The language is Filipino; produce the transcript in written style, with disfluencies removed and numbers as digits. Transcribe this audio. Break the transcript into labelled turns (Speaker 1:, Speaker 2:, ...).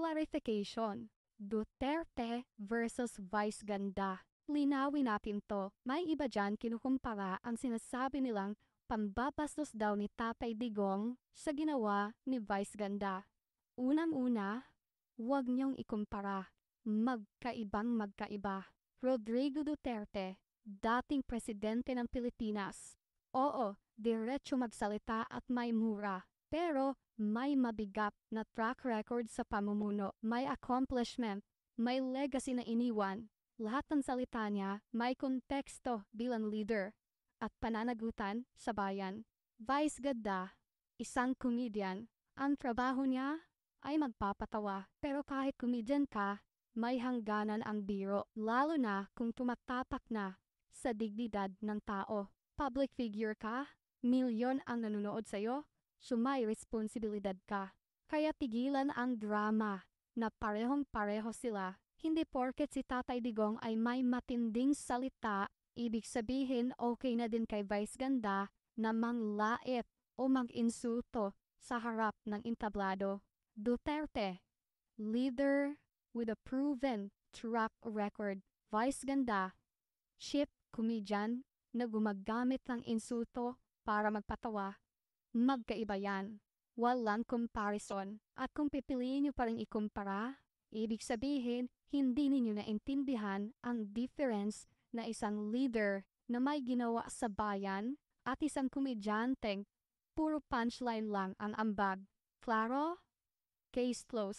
Speaker 1: Clarification. Duterte versus Vice Ganda. Linawin natin to. May iba dyan kinukumpara ang sinasabi nilang pambabastos daw ni Tatay Digong sa ginawa ni Vice Ganda. Unang-una, huwag niyong ikumpara. Magkaibang magkaiba. Rodrigo Duterte, dating presidente ng Pilipinas. Oo, diretso magsalita at may mura. Pero may mabigat na track record sa pamumuno, may accomplishment, may legacy na iniwan. Lahat ng salita niya may konteksto bilang leader at pananagutan sa bayan. Vice Ganda, isang comedian, ang trabaho niya ay magpapatawa. Pero kahit comedian ka, may hangganan ang biro, lalo na kung tumatapak na sa dignidad ng tao. Public figure ka, milyon ang nanonood sa'yo, so may responsibilidad ka. Kaya tigilan ang drama na parehong-pareho sila. Hindi porket si Tatay Digong ay may matinding salita, ibig sabihin okay na din kay Vice Ganda na manglait o mag-insulto sa harap ng entablado. Duterte, leader with a proven track record. Vice Ganda, cheap comedian na gumagamit ng insulto para magpatawa. Magkaiba yan. Walang comparison. At kung pipiliin nyo pa rin ikumpara, ibig sabihin, hindi ninyo naintindihan ang difference na isang leader na may ginawa sa bayan at isang komedyanteng puro punchline lang ang ambag. Klaro? Case closed.